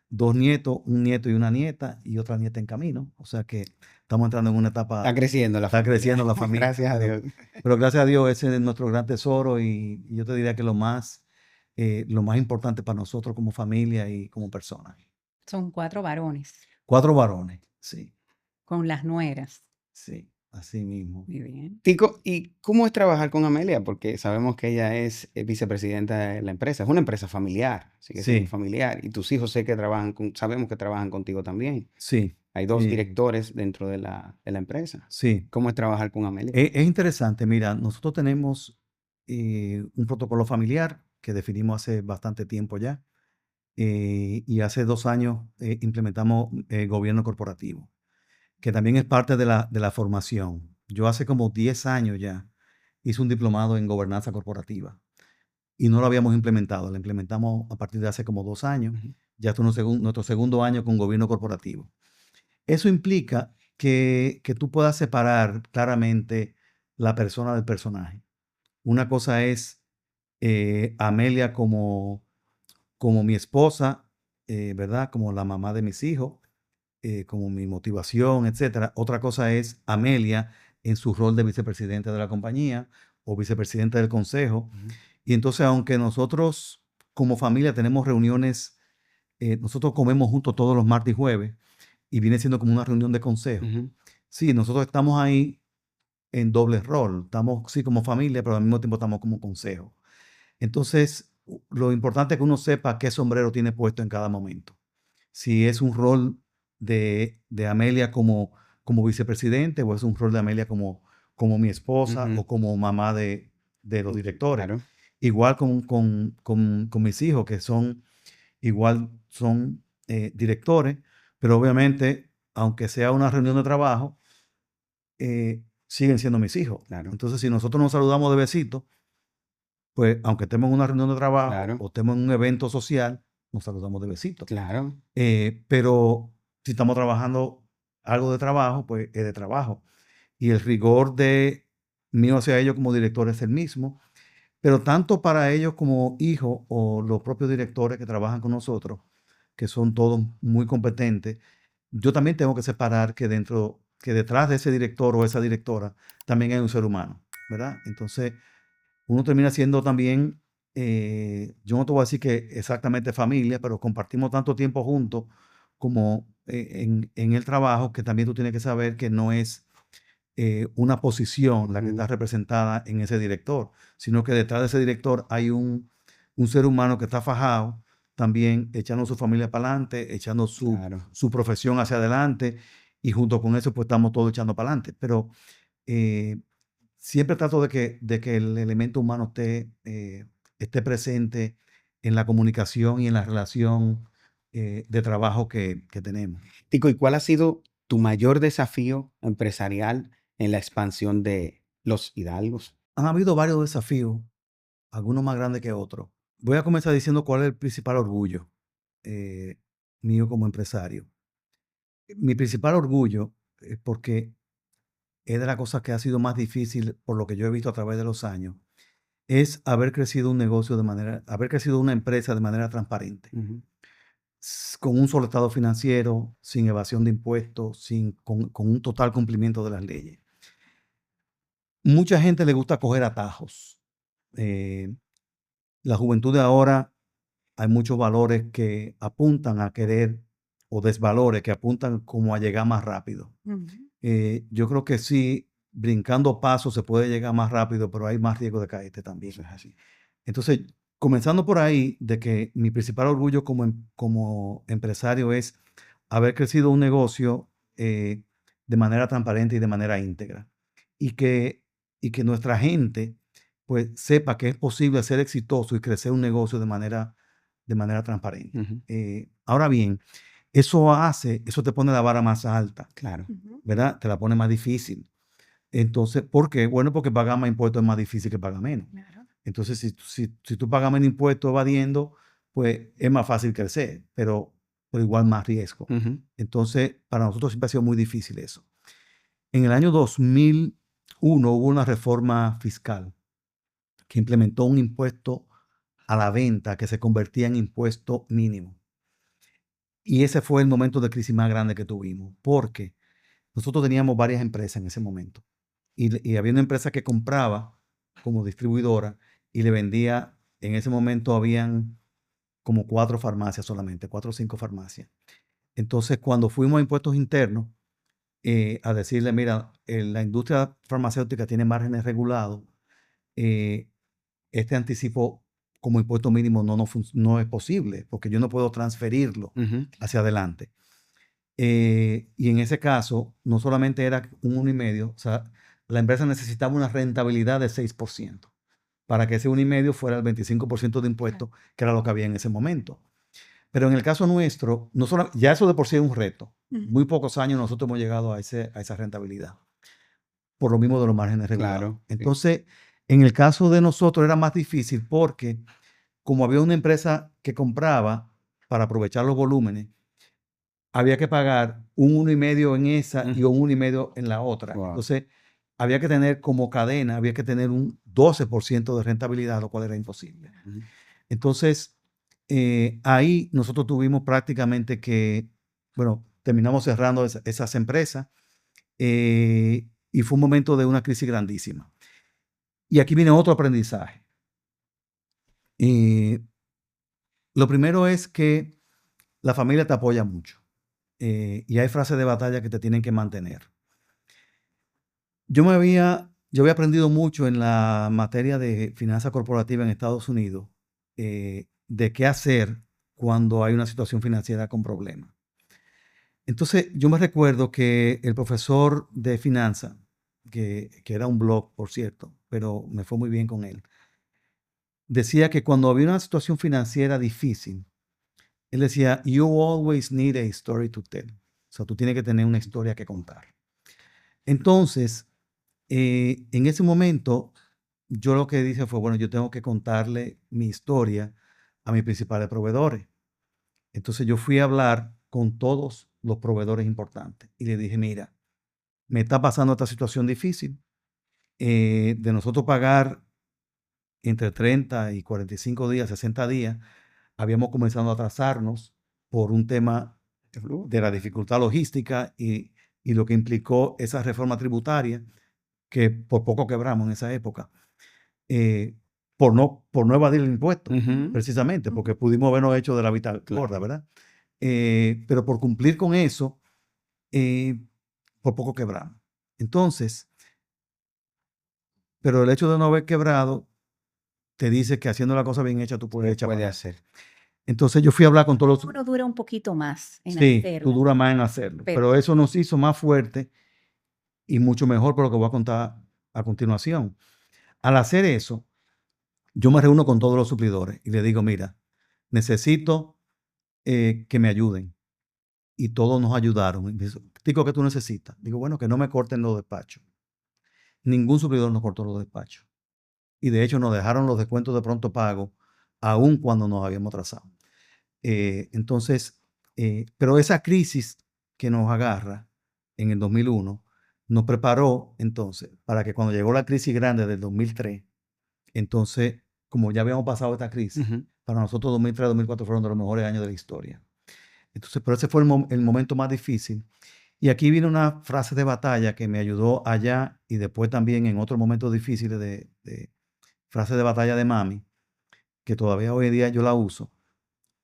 dos nietos, un nieto y una nieta y otra nieta en camino. O sea que estamos entrando en una etapa, Está creciendo la está familia. creciendo la familia. Gracias a Dios. Pero gracias a Dios ese es nuestro gran tesoro y yo te diría que lo más importante para nosotros como familia y como personas. Son 4 varones 4 varones, sí, con las nueras. sí, así mismo. Muy bien. Tico, ¿y cómo es trabajar con Amelia? Porque sabemos que ella es vicepresidenta de la empresa. Es una empresa familiar, sigue siendo Sí, familiar. Y tus hijos sé que sabemos que trabajan contigo también. sí, Hay 2 eh, directores dentro de la empresa. sí. ¿Cómo es trabajar con Amelia? Es interesante, mira, nosotros tenemos un protocolo familiar que definimos hace bastante tiempo ya y hace 2 años implementamos gobierno corporativo, que también es parte de la formación. Yo hace como 10 años ya hice un diplomado en gobernanza corporativa y no lo habíamos implementado. Lo implementamos a partir de hace como 2 años. Ujú. Ya esto es nuestro segundo año con gobierno corporativo. Eso implica que tú puedas separar claramente la persona del personaje. Una cosa es Amelia como mi esposa, ¿verdad? Como la mamá de mis hijos, como mi motivación, etcétera. Otra cosa es Amelia en su rol de vicepresidente de la compañía o vicepresidente del consejo. Ujú. Y entonces, aunque nosotros como familia tenemos reuniones, nosotros comemos juntos todos los martes y jueves y viene siendo como una reunión de consejo. Ujú. Sí, nosotros estamos ahí en doble rol. Estamos, sí, como familia, pero al mismo tiempo estamos como consejo. Entonces, lo importante es que uno sepa qué sombrero tiene puesto en cada momento. Si es un rol de Amelia como vicepresidente o es un rol de Amelia como mi esposa Ujú. o como mamá de los directores. Claro. Igual con mis hijos, que son directores, pero obviamente, aunque sea una reunión de trabajo, siguen siendo mis hijos. Claro. Entonces, si nosotros nos saludamos de besito, pues aunque estemos en una reunión de trabajo Claro, o estemos en un evento social, nos saludamos de besito. claro. Pero si estamos trabajando algo de trabajo, pues es de trabajo. Y el rigor de mío hacia ellos como director es el mismo. Pero tanto para ellos como hijos o los propios directores que trabajan con nosotros, que son todos muy competentes, yo también tengo que separar que detrás de ese director o esa directora también hay un ser humano, ¿verdad? Entonces, uno termina siendo también, yo no te voy a decir que exactamente familia, pero compartimos tanto tiempo juntos como en el trabajo, que también tú tienes que saber que no es una posición la que está Ujú. representada en ese director, sino que detrás de ese director hay un ser humano que está fajado también echando su familia para adelante, echando Claro. su profesión hacia adelante, y junto con eso pues estamos todos echando para adelante. Pero eh, siempre trato de que el elemento humano esté presente en la comunicación y en la relación de trabajo que tenemos. Tico, ¿y cuál ha sido tu mayor desafío empresarial en la expansión de Los Hidalgos? Han habido varios desafíos, algunos más grandes que otros. Voy a comenzar diciendo cuál es el principal orgullo eh, mío como empresario. Mi principal orgullo es porque es de las cosas que ha sido más difícil por lo que yo he visto a través de los años, es haber crecido un negocio haber crecido una empresa de manera transparente, Ujú. con un solo estado financiero, sin evasión de impuestos, con un total cumplimiento de las leyes. Mucha gente le gusta coger atajos. Eh, la juventud de ahora, hay muchos valores que apuntan a querer o desvalores que apuntan como a llegar más rápido. Ujú. Yo creo que sí, brincando pasos se puede llegar más rápido, pero hay más riesgo de caerte también. Eso es así. Entonces, comenzando por ahí, de que mi principal orgullo como empresario es haber crecido un negocio de manera transparente y de manera íntegra. Y que nuestra gente pues sepa que es posible ser exitoso y crecer un negocio de manera transparente. Ujú. Ahora bien, eso te pone la vara más alta, Claro. Ujú. ¿verdad? Te la pone más difícil. Entonces, ¿por qué? Bueno, porque pagar más impuestos es más difícil que pagar menos. Claro. Entonces, si tú pagas menos impuestos evadiendo, pues es más fácil crecer, pero igual más riesgo. Ujú. Entonces, para nosotros siempre ha sido muy difícil eso. En el año 2001 hubo una reforma fiscal que implementó un impuesto a la venta que se convertía en impuesto mínimo. Y ese fue el momento de crisis más grande que tuvimos, porque nosotros teníamos varias empresas en ese momento. Y había una empresa que compraba como distribuidora y le vendía, en ese momento habían como 4 farmacias solamente, 4 o 5 farmacias. Entonces, cuando fuimos a impuestos internos, a decirle, mira, la industria farmacéutica tiene márgenes regulados, eh, este anticipo como impuesto mínimo no es posible, porque yo no puedo transferirlo Ujú. hacia adelante. Y en ese caso, no solamente era un 1,5, o sea, la empresa necesitaba una rentabilidad de 6% para que ese 1,5 fuera el 25% de impuestos, que era lo que había en ese momento. Pero en el caso nuestro, ya eso de por sí es un reto. Ujú. Muy pocos años nosotros hemos llegado a esa rentabilidad, por lo mismo de los márgenes regulados. Claro. Sí. Entonces, en el caso de nosotros era más difícil porque como había una empresa que compraba para aprovechar los volúmenes, había que pagar un 1,5 en esa y un 1,5 en la otra. Wow. Entonces, había que tener como cadena, había que tener un 12% de rentabilidad, lo cual era imposible. Ujú. Entonces, ahí nosotros tuvimos prácticamente que, bueno, terminamos cerrando esas empresas y fue un momento de una crisis grandísima. Y aquí viene otro aprendizaje. Eh, lo primero es que la familia te apoya mucho y hay frases de batalla que te tienen que mantener. Yo había aprendido mucho en la materia de finanzas corporativa en Estados Unidos, de qué hacer cuando hay una situación financiera con problemas. Entonces, yo me recuerdo que el profesor de finanzas, que era un blog, por cierto, pero me fue muy bien con él, decía que cuando había una situación financiera difícil, él decía, you always need a story to tell. O sea, tú tienes que tener una historia que contar. Entonces, en ese momento, yo lo que dije fue, bueno, yo tengo que contarle mi historia a mis principales proveedores. Entonces yo fui a hablar con todos los proveedores importantes y le dije, mira, me está pasando esta situación difícil de nosotros pagar entre 30 y 45 días, 60 días, habíamos comenzado a atrasarnos por un tema de la dificultad logística y lo que implicó esa reforma tributaria que por poco quebramos en esa época, eh, por no evadir el impuesto, Ujú. precisamente, porque pudimos habernos hecho de la vista gorda, Claro. ¿verdad? Pero por cumplir con eso, eh, por poco quebramos. Entonces, pero el hecho de no haber quebrado te dice que haciendo la cosa bien hecha tú puedes Se echar para puede adelante. hacer. Entonces yo fui a hablar con todos los... Uno dura un poquito más en Sí, tú hacerla, duras más en hacerlo, pero pero eso nos hizo más fuerte y mucho mejor por lo que voy a contar a continuación. Al hacer eso, yo me reúno con todos los suplidores y le digo, mira, necesito que me ayuden. Y todos nos ayudaron. Y me dice, Tico, ¿qué tú necesitas? Digo, bueno, que no me corten los despachos. Ningún suplidor nos cortó los despachos. Y de hecho nos dejaron los descuentos de pronto pago, aun cuando nos habíamos atrasado. Entonces, pero esa crisis que nos agarra en el 2001 nos preparó entonces para que cuando llegó la crisis grande del 2003, entonces, como ya habíamos pasado esta crisis, Ujú. para nosotros 2003 2004 fueron de los mejores años de la historia. Entonces, pero ese fue el momento más difícil. Y aquí viene una frase de batalla que me ayudó allá y después también en otros momentos difíciles de frase de batalla de mami, que todavía hoy en día yo la uso,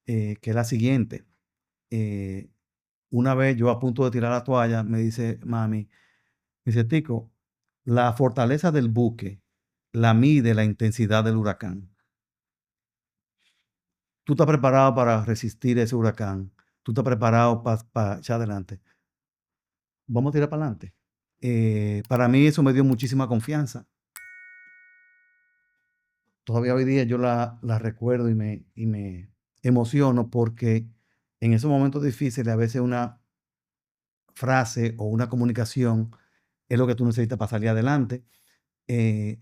que es la siguiente. eh, una vez yo a punto de tirar la toalla, me dice mami, me dice, Tico, la fortaleza del buque la mide la intensidad del huracán. Tú estás preparado para resistir ese huracán. Tú estás preparado para echar adelante. Vamos a tirar para adelante. Para mí eso me dio muchísima confianza. Todavía hoy día yo la recuerdo y me emociono porque en esos momentos difíciles a veces una frase o una comunicación es lo que tú necesitas para salir adelante. Eh,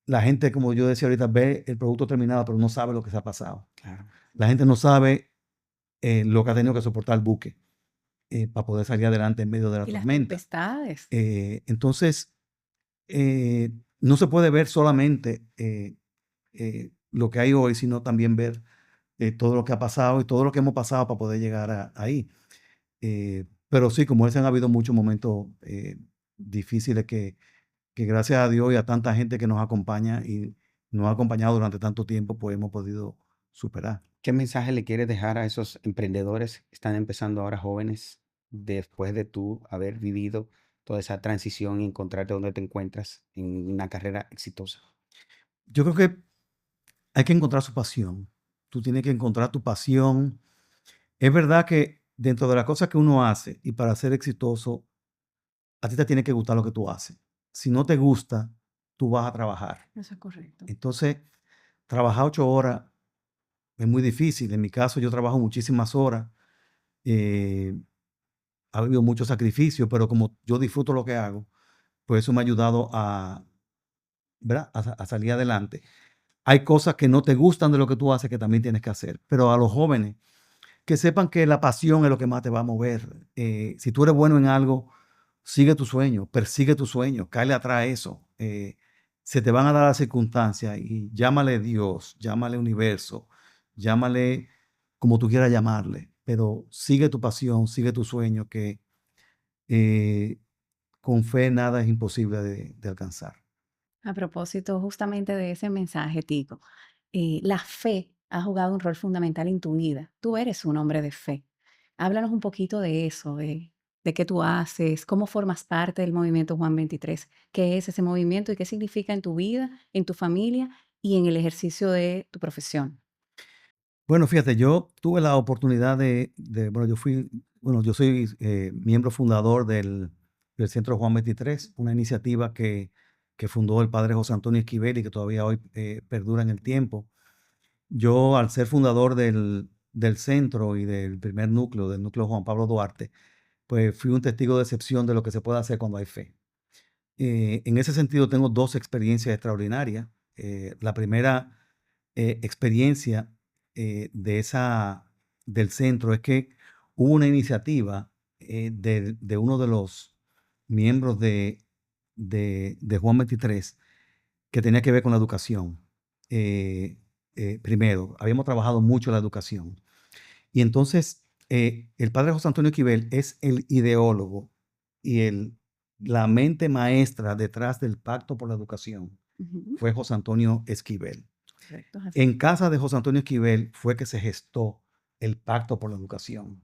la gente, como yo decía ahorita, ve el producto terminado, pero no sabe lo que se ha pasado. Claro. La gente no sabe lo que ha tenido que soportar el buque para poder salir adelante en medio de la y las tormenta. tempestades. Entonces, no se puede ver solamente lo que hay hoy, sino también ver todo lo que ha pasado y todo lo que hemos pasado para poder llegar ahí. Pero sí, como ese han habido muchos momentos difíciles que gracias a Dios y a tanta gente que nos acompaña y nos ha acompañado durante tanto tiempo, pues hemos podido superar. ¿Qué mensaje le quieres dejar a esos emprendedores que están empezando ahora jóvenes después de tú haber vivido toda esa transición y encontrarte donde te encuentras en una carrera exitosa? Yo creo que hay que encontrar su pasión. Tú tienes que encontrar tu pasión. Es verdad que dentro de las cosas que uno hace y para ser exitoso, a ti te tiene que gustar lo que tú haces. Si no te gusta, tú vas a trabajar. Eso es correcto. Entonces, trabajar 8 horas es muy difícil. En mi caso, yo trabajo muchísimas horas. eh, ha habido mucho sacrificio, pero como yo disfruto lo que hago, pues eso me ha ayudado ¿verdad? A salir adelante. Hay cosas que no te gustan de lo que tú haces que también tienes que hacer, pero a los jóvenes que sepan que la pasión es lo que más te va a mover. Si tú eres bueno en algo, sigue tu sueño, persigue tu sueño, cáele atrás a eso. Se te van a dar las circunstancias y llámale Dios, llámale universo, llámale como tú quieras llamarle, pero sigue tu pasión, sigue tu sueño, que eh, con fe nada es imposible de alcanzar. A propósito justamente de ese mensaje, Tico, la fe ha jugado un rol fundamental en tu vida. Tú eres un hombre de fe. Háblanos un poquito de eso, de qué tú haces, cómo formas parte del movimiento Juan 23, qué es ese movimiento y qué significa en tu vida, en tu familia y en el ejercicio de tu profesión. Bueno, fíjate, yo tuve la oportunidad bueno, yo soy miembro fundador del Centro Juan 23, una iniciativa que fundó el padre José Antonio Esquivel y que todavía hoy perdura en el tiempo. Yo, al ser fundador del centro y del primer núcleo, del núcleo Juan Pablo Duarte, pues fui un testigo de excepción de lo que se puede hacer cuando hay fe. En ese sentido tengo dos experiencias extraordinarias. La primera experiencia del centro es que hubo una iniciativa de uno de los miembros de Juan 23 que tenía que ver con la educación. Primero, habíamos trabajado mucho la educación. Y entonces, el padre José Antonio Esquivel es el ideólogo y la mente maestra detrás del Pacto por la Educación. Ujú. Fue José Antonio Esquivel. Correcto, es así. En casa de José Antonio Esquivel fue que se gestó el Pacto por la Educación,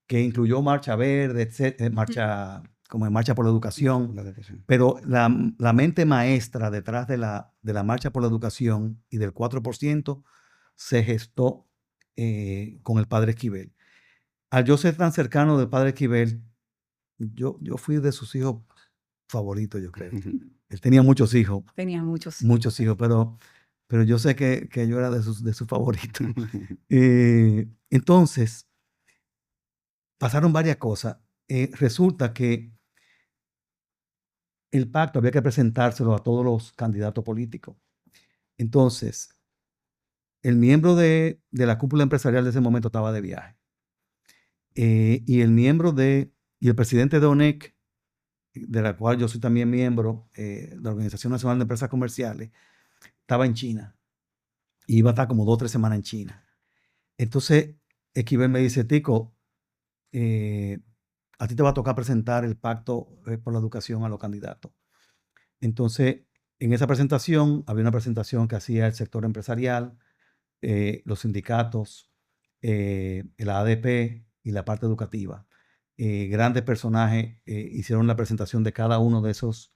que incluyó Marcha Verde, Marcha por la Educación. La educación. Pero la mente maestra detrás de la Marcha por la Educación y del 4% se gestó con el padre Esquivel. Al yo ser tan cercano del padre Esquivel, yo fui de sus hijos favoritos, yo creo. Él tenía muchos hijos, Tenía muchos. pero yo sé que yo era de sus favoritos. Entonces, pasaron varias cosas. Resulta que el pacto había que presentárselo a todos los candidatos políticos. Entonces, el miembro de la cúpula empresarial de ese momento estaba de viaje. Y el presidente de ONEC, de la cual yo soy también miembro, la Organización Nacional de Empresas Comerciales, estaba en China. Y iba a estar como 2 o 3 semanas en China. Entonces, Esquivel me dice, Tico, a ti te va a tocar presentar el pacto por la educación a los candidatos. Entonces, en esa presentación, había una presentación que hacía el sector empresarial, los sindicatos, el ADP y la parte educativa. Grandes personajes hicieron la presentación de cada uno de esos,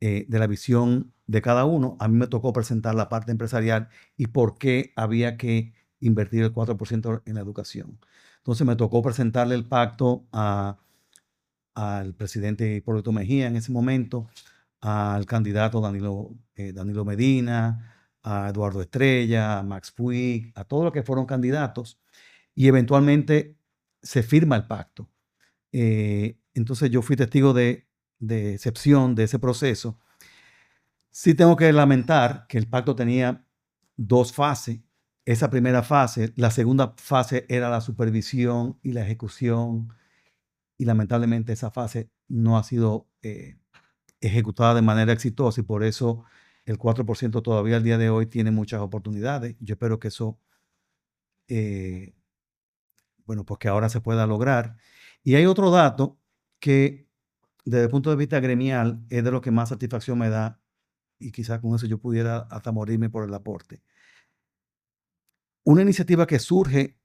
de la visión de cada uno. A mí me tocó presentar la parte empresarial y por qué había que invertir el 4% en la educación. Entonces me tocó presentarle el pacto al presidente Hipólito Mejía en ese momento, al candidato Danilo Medina, a Eduardo Estrella, a Max Puig, a todos los que fueron candidatos, y eventualmente se firma el pacto. Entonces yo fui testigo de excepción de ese proceso. Sí tengo que lamentar que el pacto tenía 2 fases. Esa primera fase, la segunda fase era la supervisión y la ejecución, y lamentablemente esa fase no ha sido ejecutada de manera exitosa y por eso el 4% todavía al día de hoy tiene muchas oportunidades. Yo espero que eso, pues que ahora se pueda lograr. Y hay otro dato que desde el punto de vista gremial es de lo que más satisfacción me da y quizás con eso yo pudiera hasta morirme por el aporte. Una iniciativa que surge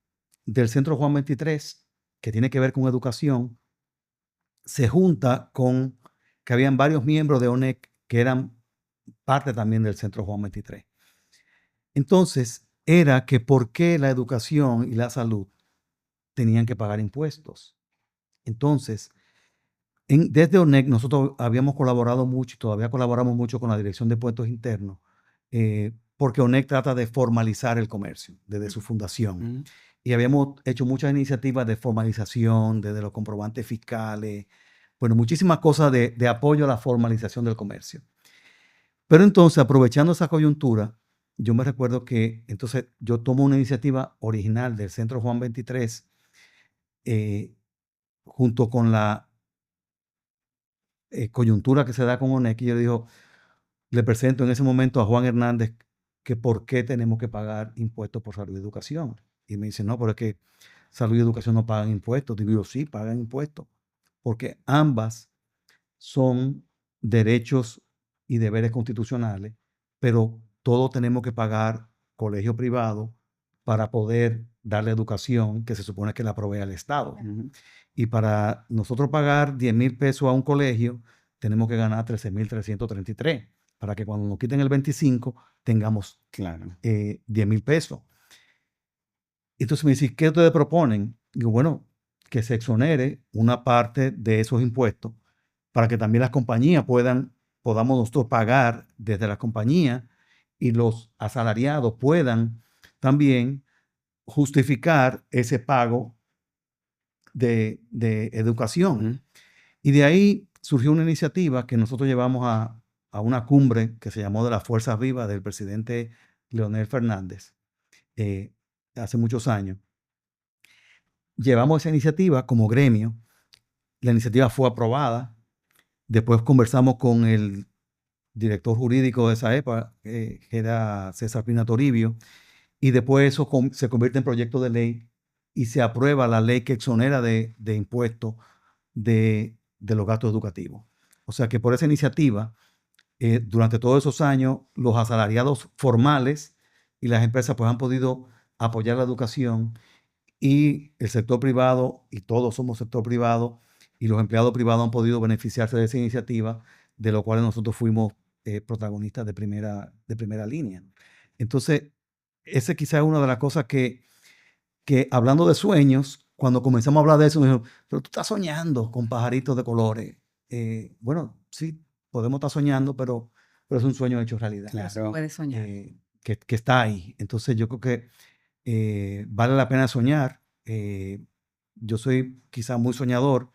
del Centro Juan 23, que tiene que ver con educación, se junta con que habían varios miembros de ONEC que eran parte también del Centro Juan 23. Entonces, era que por qué la educación y la salud tenían que pagar impuestos. Entonces, desde ONEC nosotros habíamos colaborado mucho y todavía colaboramos mucho con la Dirección de Impuestos Internos, porque ONEC trata de formalizar el comercio desde su fundación. Y habíamos hecho muchas iniciativas de formalización, desde los comprobantes fiscales, bueno, muchísimas cosas de apoyo a la formalización del comercio. Pero entonces, aprovechando esa coyuntura, yo me recuerdo que entonces yo tomo una iniciativa original del Centro Juan 23, junto con la coyuntura que se da con ONEC, y yo digo, le presento en ese momento a Juan Hernández que por qué tenemos que pagar impuestos por salud y educación. Y me dice, no, pero es que salud y educación no pagan impuestos. Digo yo, sí, pagan impuestos, porque ambas son derechos y deberes constitucionales, pero todos tenemos que pagar colegio privado para poder darle educación que se supone que la provee el Estado. Y para nosotros pagar 10,000 pesos a un colegio, tenemos que ganar 13,333 para que cuando nos quiten el 25 tengamos 10,000 pesos. Entonces me dice, ¿qué ustedes proponen? Digo, bueno, que se exonere una parte de esos impuestos para que también las compañías podamos nosotros pagar desde las compañías y los asalariados puedan también justificar ese pago de educación. Y de ahí surgió una iniciativa que nosotros llevamos a una cumbre que se llamó de las Fuerzas Vivas del presidente Leonel Fernández hace muchos años. Llevamos esa iniciativa como gremio. La iniciativa fue aprobada. Después conversamos con el director jurídico de esa época, que era César Pina Toribio, y después eso se convierte en proyecto de ley y se aprueba la ley que exonera de impuestos de los gastos educativos. O sea que por esa iniciativa, durante todos esos años, los asalariados formales y las empresas pues han podido apoyar la educación, y el sector privado, y todos somos sector privado, y los empleados privados han podido beneficiarse de esa iniciativa, de lo cual nosotros fuimos protagonistas de primera línea. Entonces, esa quizás es una de las cosas que hablando de sueños, cuando comenzamos a hablar de eso, me dijeron, pero tú estás soñando con pajaritos de colores. Bueno, sí, podemos estar soñando, pero es un sueño hecho realidad. Pero se Claro. puede soñar. Que está ahí. Entonces yo creo que vale la pena soñar. Yo soy quizás muy soñador,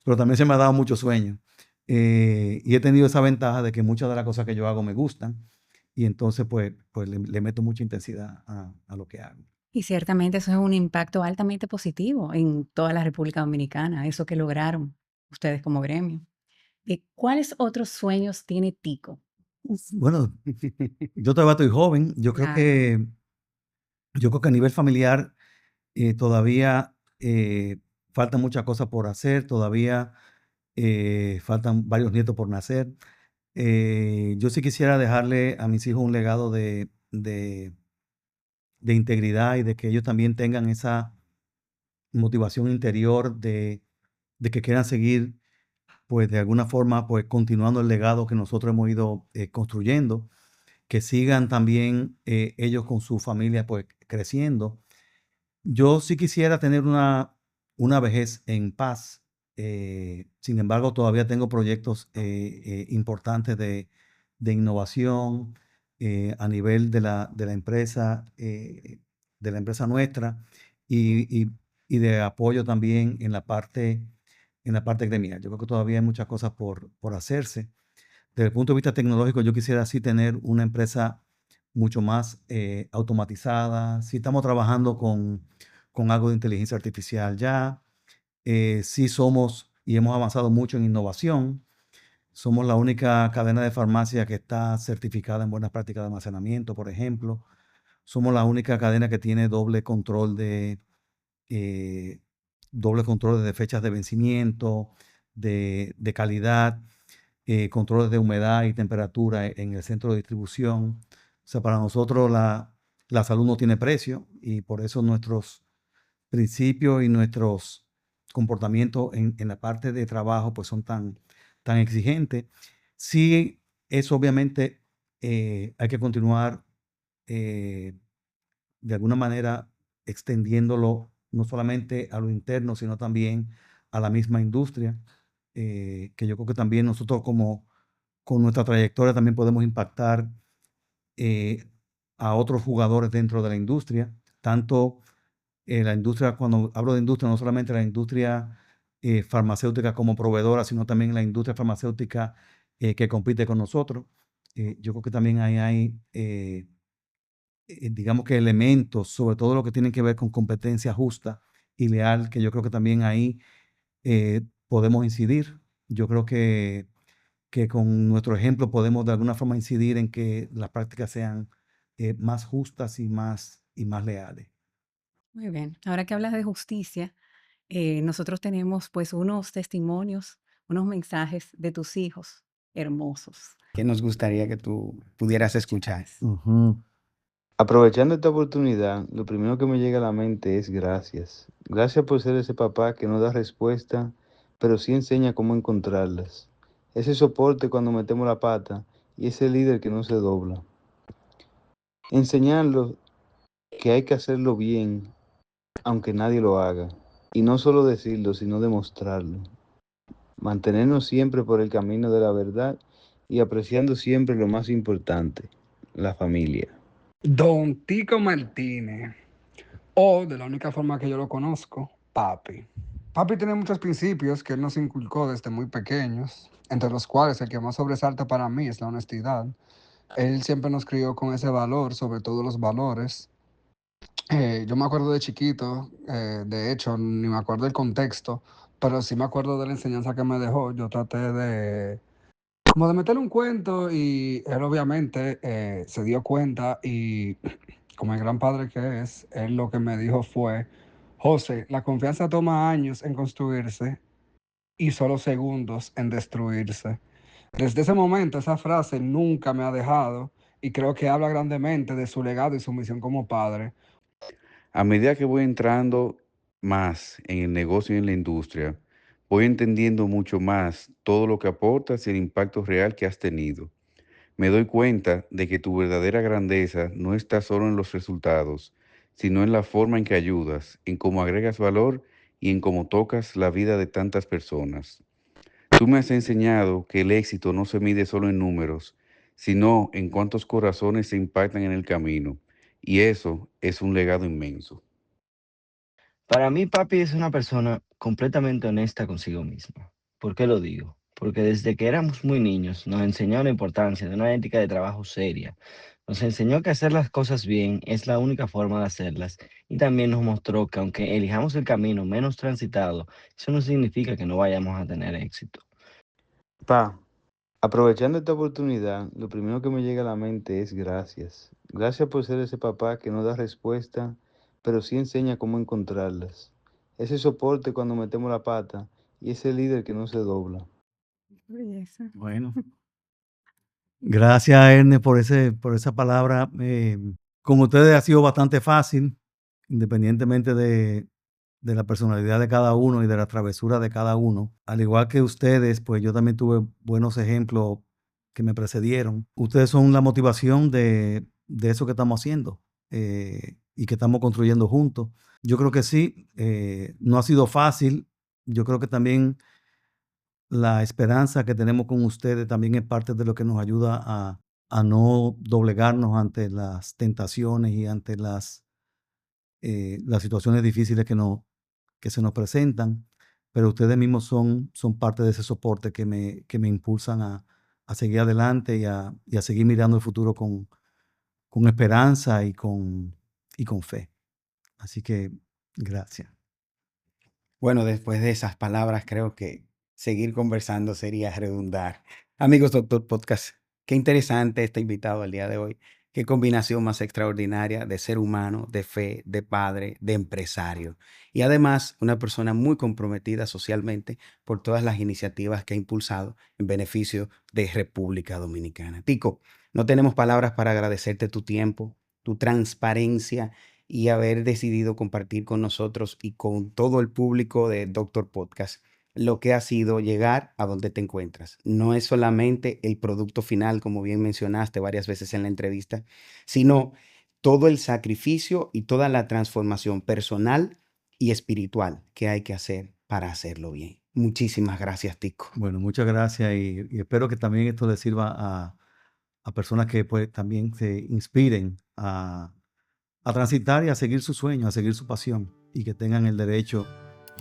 pero también se me ha dado mucho sueño. Y he tenido esa ventaja de que muchas de las cosas que yo hago me gustan, y entonces pues le meto mucha intensidad a lo que hago. Y ciertamente eso es un impacto altamente positivo en toda la República Dominicana, eso que lograron ustedes como gremio. ¿Cuáles otros sueños tiene Tico? Bueno, yo todavía estoy joven. Yo creo Claro. que a nivel familiar todavía faltan muchas cosas por hacer. Todavía faltan varios nietos por nacer. Yo sí quisiera dejarle a mis hijos un legado de integridad, y de que ellos también tengan esa motivación interior de que quieran seguir, pues de alguna forma, pues continuando el legado que nosotros hemos ido construyendo, que sigan también ellos con su familia pues creciendo. Yo sí quisiera tener una vejez en paz. Sin embargo, todavía tengo proyectos importantes de innovación a nivel de la empresa, nuestra, y de apoyo también en la parte gremial. Yo creo que todavía hay muchas cosas por hacerse. Desde el punto de vista tecnológico, yo quisiera así tener una empresa mucho más automatizada. Sí estamos trabajando con algo de inteligencia artificial ya. Sí somos y hemos avanzado mucho en innovación. Somos la única cadena de farmacia que está certificada en buenas prácticas de almacenamiento, por ejemplo. Somos la única cadena que tiene eh, doble control de fechas de vencimiento, de calidad, controles de humedad y temperatura en el centro de distribución. O sea, para nosotros la salud no tiene precio, y por eso nuestros principios y nuestros comportamientos en la parte de trabajo pues son tan exigentes. Sí, eso obviamente hay que continuar de alguna manera extendiéndolo no solamente a lo interno, sino también a la misma industria, que yo creo que también nosotros con nuestra trayectoria también podemos impactar a otros jugadores dentro de la industria, tanto la industria, cuando hablo de industria, no solamente la industria farmacéutica como proveedora, sino también la industria farmacéutica que compite con nosotros. Yo creo que también ahí hay, digamos que elementos, sobre todo lo que tienen que ver con competencia justa y leal, que yo creo que también ahí podemos incidir. Yo creo que con nuestro ejemplo podemos de alguna forma incidir en que las prácticas sean más justas y más leales. Muy bien. Ahora que hablas de justicia, nosotros tenemos pues unos testimonios, unos mensajes de tus hijos hermosos. ¿Qué nos gustaría que tú pudieras escuchar? Ujú. Aprovechando esta oportunidad, lo primero que me llega a la mente es gracias. Gracias por ser ese papá que no da respuesta, pero sí enseña cómo encontrarlas. Ese soporte cuando metemos la pata y ese líder que no se dobla. Enseñarlos que hay que hacerlo bien, aunque nadie lo haga. Y no solo decirlo, sino demostrarlo. Mantenernos siempre por el camino de la verdad y apreciando siempre lo más importante, la familia. Don Tico Martínez, o de la única forma que yo lo conozco, papi. Papi tiene muchos principios que él nos inculcó desde muy pequeños, entre los cuales el que más sobresalta para mí es la honestidad. Él siempre nos crió con ese valor, sobre todo los valores. Yo me acuerdo de chiquito, de hecho, ni me acuerdo el contexto, pero sí me acuerdo de la enseñanza que me dejó. Yo traté de, como de meterle un cuento y él obviamente se dio cuenta y como el gran padre que es, él lo que me dijo fue, José, la confianza toma años en construirse y solo segundos en destruirse. Desde ese momento, esa frase nunca me ha dejado y creo que habla grandemente de su legado y su misión como padre. A medida que voy entrando más en el negocio y en la industria, voy entendiendo mucho más todo lo que aportas y el impacto real que has tenido. Me doy cuenta de que tu verdadera grandeza no está solo en los resultados, sino en la forma en que ayudas, en cómo agregas valor y en cómo tocas la vida de tantas personas. Tú me has enseñado que el éxito no se mide solo en números, sino en cuántos corazones se impactan en el camino. Y eso es un legado inmenso. Para mí, papi es una persona completamente honesta consigo misma. ¿Por qué lo digo? Porque desde que éramos muy niños nos enseñó la importancia de una ética de trabajo seria. Nos enseñó que hacer las cosas bien es la única forma de hacerlas y también nos mostró que aunque elijamos el camino menos transitado, eso no significa que no vayamos a tener éxito. Pa, aprovechando esta oportunidad, lo primero que me llega a la mente es gracias. Gracias por ser ese papá que no da respuesta, pero sí enseña cómo encontrarlas. Ese soporte cuando metemos la pata y ese líder que no se dobla. Belleza. Bueno, gracias, Ernest, por esa palabra. Con ustedes ha sido bastante fácil, independientemente de la personalidad de cada uno y de la travesura de cada uno. Al igual que ustedes, pues yo también tuve buenos ejemplos que me precedieron. Ustedes son la motivación de eso que estamos haciendo y que estamos construyendo juntos. Yo creo que sí, no ha sido fácil. Yo creo que también la esperanza que tenemos con ustedes también es parte de lo que nos ayuda a no doblegarnos ante las tentaciones y ante las situaciones difíciles que se nos presentan, pero ustedes mismos son parte de ese soporte que me impulsan a seguir adelante y a seguir mirando el futuro con esperanza y con fe. Así que gracias. Bueno, después de esas palabras, creo que seguir conversando sería redundar. Amigos, Doctor Podcast, qué interesante este invitado el día de hoy. Qué combinación más extraordinaria de ser humano, de fe, de padre, de empresario. Y además, una persona muy comprometida socialmente por todas las iniciativas que ha impulsado en beneficio de República Dominicana. Tico, no tenemos palabras para agradecerte tu tiempo, tu transparencia y haber decidido compartir con nosotros y con todo el público de Doctor Podcast lo que ha sido llegar a donde te encuentras. No es solamente el producto final, como bien mencionaste varias veces en la entrevista, sino todo el sacrificio y toda la transformación personal y espiritual que hay que hacer para hacerlo bien. Muchísimas gracias, Tico. Bueno, muchas gracias y espero que también esto les sirva a personas que pues también se inspiren a transitar y a seguir su sueño, a seguir su pasión y que tengan el derecho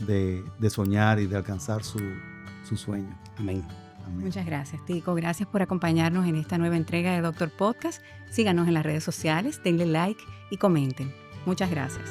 de soñar y de alcanzar su sueño. Amén. Amén. Muchas gracias, Tico. Gracias por acompañarnos en esta nueva entrega de Doctor Podcast. Síganos en las redes sociales, denle like y comenten. Muchas gracias.